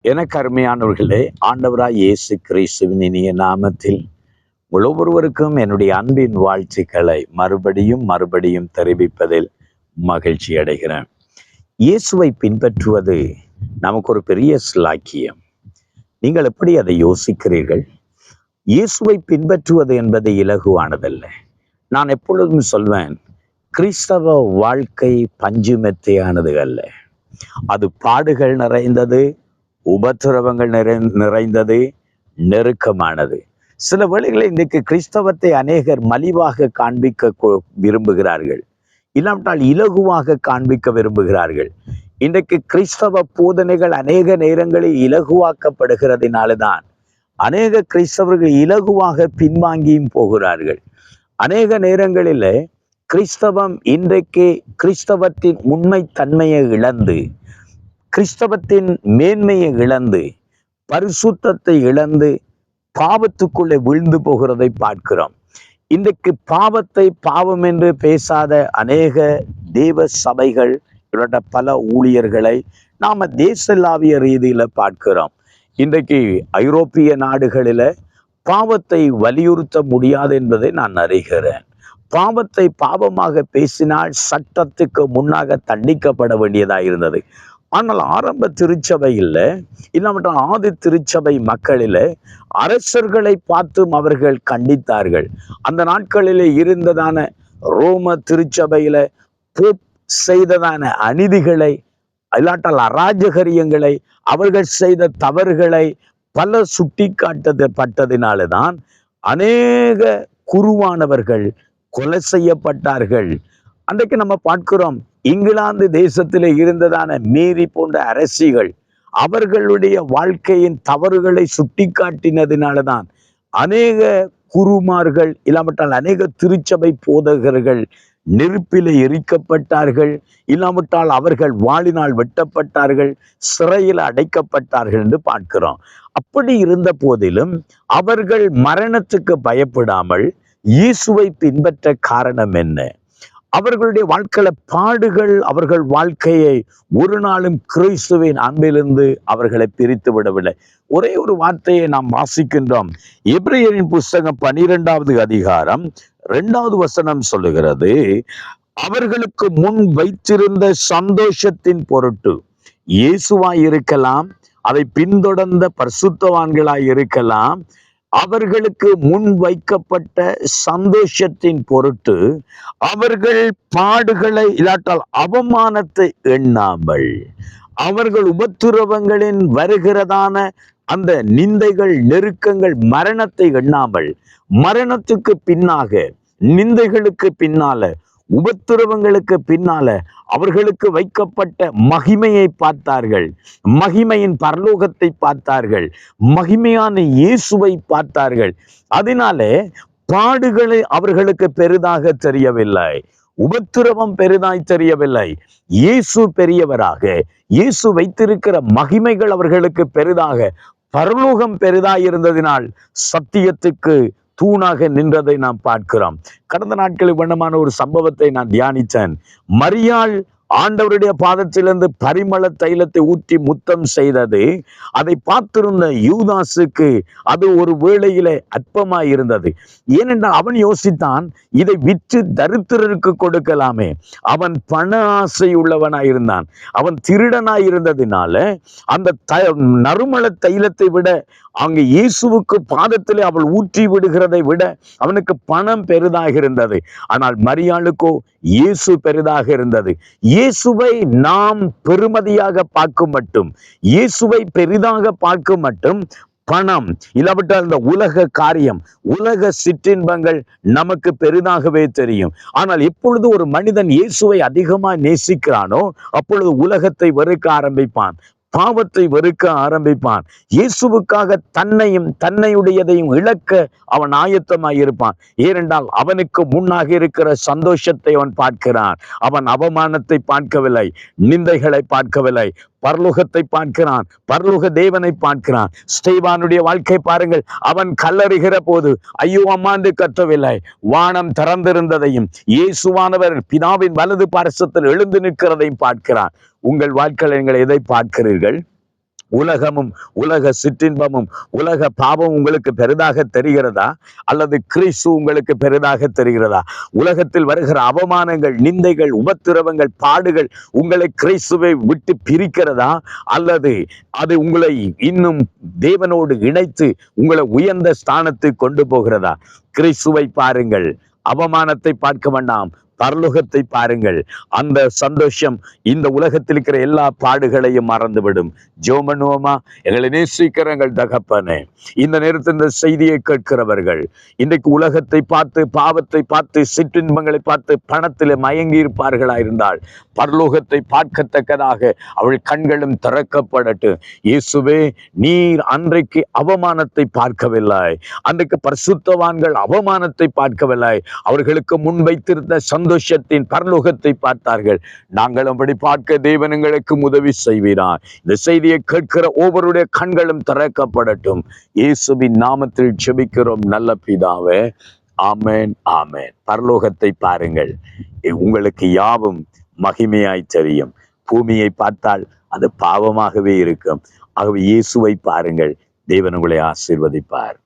எனக்கு அருமையானவர்களே, ஆண்டவராய் இயேசு கிறிஸ்துவின் இனிய நாமத்தில் ஒவ்வொருவருக்கும் என்னுடைய அன்பின் வாழ்த்துக்களை மறுபடியும் தெரிவிப்பதில் மகிழ்ச்சி அடைகிறேன். இயேசுவை பின்பற்றுவது நமக்கு ஒரு பெரிய சிலாக்கியம். நீங்கள் எப்படி அதை யோசிக்கிறீர்கள்? இயேசுவை பின்பற்றுவது என்பது இலகுவானதல்ல. நான் எப்பொழுதும் சொல்வேன், கிறிஸ்தவ வாழ்க்கை பஞ்சுமெத்தையானது அல்ல. அது பாடுகள் நிறைந்தது, உபத்திரவங்கள் நிறைந்தது, நெருக்கமானது. சில வேளைகளில் இன்றைக்கு கிறிஸ்தவத்தை அநேகர் மலிவாக காண்பிக்க விரும்புகிறார்கள், இல்லாவிட்டால் இலகுவாக காண்பிக்க விரும்புகிறார்கள். இன்றைக்கு கிறிஸ்தவ போதனைகள் அநேக நேரங்களில் இலகுவாக்கப்படுகிறதுனால்தான் அநேக கிறிஸ்தவர்கள் இலகுவாக பின்வாங்கியும் போகிறார்கள். அநேக நேரங்களில் கிறிஸ்தவம் இன்றைக்கு கிறிஸ்தவத்தின் உண்மை தன்மையை இழந்து, கிறிஸ்தவத்தின் மேன்மையை இழந்து, பரிசுத்தத்தை இழந்து பாவத்துக்குள்ளே விழுந்து போகிறதை பார்க்கிறோம். இன்றைக்கு பாவத்தை பாவம் என்று பேசாத அநேக தேவ சபைகள், இவரோட பல ஊழியர்களை நாம தேசளாவிய ரீதியில பார்க்கிறோம். இன்றைக்கு ஐரோப்பிய நாடுகளில பாவத்தை வலியுறுத்த முடியாது என்பதை நான் அறிகிறேன். பாவத்தை பாவமாக பேசினால் சட்டத்துக்கு முன்னாக தண்டிக்கப்பட வேண்டியதாக இருந்தது. ஆனால் ஆரம்ப திருச்சபையில், இல்லாமற்ற ஆதி திருச்சபை மக்களில் அரசர்களை பார்த்தும் அவர்கள் கண்டித்தார்கள். அந்த நாட்களில் இருந்ததான ரோம திருச்சபையில போப் செய்ததான அநீதிகளை, இல்லாட்டால் அராஜகரியங்களை, அவர்கள் செய்த தவறுகளை பல சுட்டி காட்டப்பட்டதினால்தான் அநேக குருவானவர்கள் கொலை செய்யப்பட்டார்கள். அன்றைக்கு நம்ம பார்க்கிறோம், இங்கிலாந்து தேசத்தில் இருந்ததான மேரி போன்ற அரசிகள் அவர்களுடைய வாழ்க்கையின் தவறுகளை சுட்டி காட்டினதினால்தான் அநேக குருமார்கள், இல்லாமட்டால் அநேக திருச்சபை போதகர்கள் நெருப்பிலே எரிக்கப்பட்டார்கள், இல்லாமட்டால் அவர்கள் வாளினால் வெட்டப்பட்டார்கள், சிறையில் அடைக்கப்பட்டார்கள் என்று பார்க்கிறோம். அப்படி இருந்த போதிலும் அவர்கள் மரணத்துக்கு பயப்படாமல் இயேசுவை பின்பற்ற காரணம் என்ன? அவர்களுடைய வாழ்க்கையில பாடுகள் அவர்கள் வாழ்க்கையை ஒரு நாளும் கிறிஸ்துவின் அன்பிலிருந்து அவர்களை பிரித்து விடவில்லை. ஒரே ஒரு வார்த்தையை நாம் வாசிக்கின்றோம். எபிரேயரின் புஸ்தகம் 12வது அதிகாரம் 2வது வசனம் சொல்லுகிறது, அவர்களுக்கு முன் வைத்திருந்த சந்தோஷத்தின் பொருட்டு, இயேசுவாய் இருக்கலாம், அதை பின்தொடர்ந்த பரிசுத்தவான்களாய் இருக்கலாம், அவர்களுக்கு முன் வைக்கப்பட்ட சந்தோஷத்தின் பொருட்டு அவர்கள் பாடுகளை, இல்லாட்டால் அவமானத்தை எண்ணாமல், அவர்கள் உபத்திரவங்களின் வருகிறதான அந்த நிந்தைகள், நெருக்கங்கள், மரணத்தை எண்ணாமல், மரணத்துக்கு பின்னாக, நிந்தைகளுக்கு பின்னால, உபத்திரவங்களுக்கு பின்னால அவர்களுக்கு வைக்கப்பட்ட மகிமையை பார்த்தார்கள், மகிமையின் பரலோகத்தை பார்த்தார்கள், மகிமையான இயேசுவை பார்த்தார்கள். அதனாலே பாடுகளை அவர்களுக்கு பெரிதாக தெரியவில்லை, உபத்திரவம் பெரிதாய் தெரியவில்லை. இயேசு பெரியவராக, இயேசு வைத்திருக்கிற மகிமைகள் அவர்களுக்கு பெரிதாக, பரலோகம் பெரிதாய் இருந்ததினால் சத்தியத்துக்கு தூணாக நின்றதை நாம் பார்க்கிறோம். கடந்த நாட்களில் வண்ணமான ஒரு சம்பவத்தை நான் தியானித்தேன். மரியாள் ஆண்டவருடைய பாதத்திலிருந்து பரிமள தைலத்தை ஊற்றி முத்தம் செய்தது, அதை பார்த்திருந்த யூதாசுக்கு அது ஒரு வேளையிலே அற்பமாய் இருந்தது. ஏனென்றால் அவன் யோசித்தான், இதை விற்று தரித்திரருக்கு கொடுக்கலாமே. அவன் பண ஆசை உள்ளவனாய் இருந்தான், அவன் திருடனாய் இருந்ததினால அந்த நறுமள தைலத்தை விட அங்கு இயேசுவுக்கு பாதத்திலே அவள் ஊற்றி விடுகிறதை விட அவனுக்கு பணம் பெரிதாக இருந்தது. ஆனால் மரியாளுக்கோ இயேசு பெரிதாக இருந்தது. இயேசுவை நாம் பெருமதியாக பார்க்கும் மட்டும், இயேசுவை பெரிதாக பார்க்கும் மட்டும் பணம், இல்லாவிட்டால் இந்த உலக காரியம், உலக சிற்றின்பங்கள் நமக்கு பெரிதாகவே தெரியும். ஆனால் எப்பொழுது ஒரு மனிதன் இயேசுவை அதிகமாக நேசிக்கிறானோ அப்பொழுது உலகத்தை வெறுக்க ஆரம்பிப்பான், பாவத்தை வெறுக்க ஆரம்பிப்பான். இயேசுவுக்காக தன்னையும் தன்னையுடையதையும் இழக்க அவன் ஆயத்தமாய் இருப்பான். ஏனென்றால் அவனுக்கு முன்னாக இருக்கிற சந்தோஷத்தை அவன் பார்க்கிறான். அவன் அவமானத்தை பார்க்கவில்லை, நிந்தைகளை பார்க்கவில்லை, பரலோகத்தை பார்க்கிறான், பரலோக தேவனை பார்க்கிறான். ஸ்தேவானுடைய வாழ்க்கை பாருங்கள். அவன் கல்லறுகிற போது ஐயோ அம்மா என்று கத்தவில்லை, வானம் திறந்திருந்ததையும் இயேசுவானவர் பிதாவின் வலது பார்சத்தில் எழுந்து நிற்கிறதையும் பார்க்கிறான். உங்கள் வாழ்க்கையில் நீங்கள் எதை பார்க்கிறீர்கள்? உலகமும் உலக சிற்றின்பமும் உலக பாவம் உங்களுக்கு பெரிதாக தெரிகிறதா, அல்லது கிறிஸ்து உங்களுக்கு பெரிதாக தெரிகிறதா? உலகத்தில் வருகிற அவமானங்கள், நிந்தைகள், உபத்திரவங்கள், பாடுகள் உங்களை கிறிஸ்துவை விட்டு பிரிக்கிறதா, அல்லது அது உங்களை இன்னும் தேவனோடு இணைத்து உங்களை உயர்ந்த ஸ்தானத்துக்கு கொண்டு போகிறதா? கிறிஸ்துவை பாருங்கள், அவமானத்தை பார்க்க வேண்டாம், பரலோகத்தை பாருங்கள். அந்த சந்தோஷம் இந்த உலகத்தில் இருக்கிற எல்லா பாடுகளையும் மறந்துவிடும். ஜெபம் பண்ணுவோமா? எங்களை நேசிக்கிறங்கள் தகப்பனே, இந்த நேரத்தில் இந்த செய்தியை கேட்கிறவர்கள் இன்றைக்கு உலகத்தை பார்த்து, பாவத்தை பார்த்து, சிற்றின்பங்களை பார்த்து பணத்தில் மயங்கி இருப்பார்களா இருந்தால் பரலோகத்தை பார்க்கத்தக்கதாக அவள் கண்களும் திறக்கப்படட்டும். இயேசுவே, நீர் அன்றைக்கு அவமானத்தை பார்க்கவில்லை, அன்றைக்கு பரிசுத்தவான்கள் அவமானத்தை பார்க்கவில்லை, அவர்களுக்கு முன் வைத்திருந்த சந்தோஷத்தின் பரலோகத்தை பார்த்தார்கள். நாங்கள் அப்படி பார்க்க தேவன் எங்களுக்கு உதவி செய்வீரார். இந்த செய்தியை கேட்கிற ஒவ்வொருடைய கண்களும் திறக்கப்படட்டும். இயேசுவின் நாமத்தில் ஜெபிக்கிறோம் நல்ல பிதாவே, ஆமென், ஆமென். பரலோகத்தை பாருங்கள், உங்களுக்கு யாவும் மகிமையாய் தெரியும். பூமியை பார்த்தால் அது பாவமாகவே இருக்கும். ஆகவே இயேசுவை பாருங்கள், தேவன் உங்களை ஆசீர்வதிப்பார்.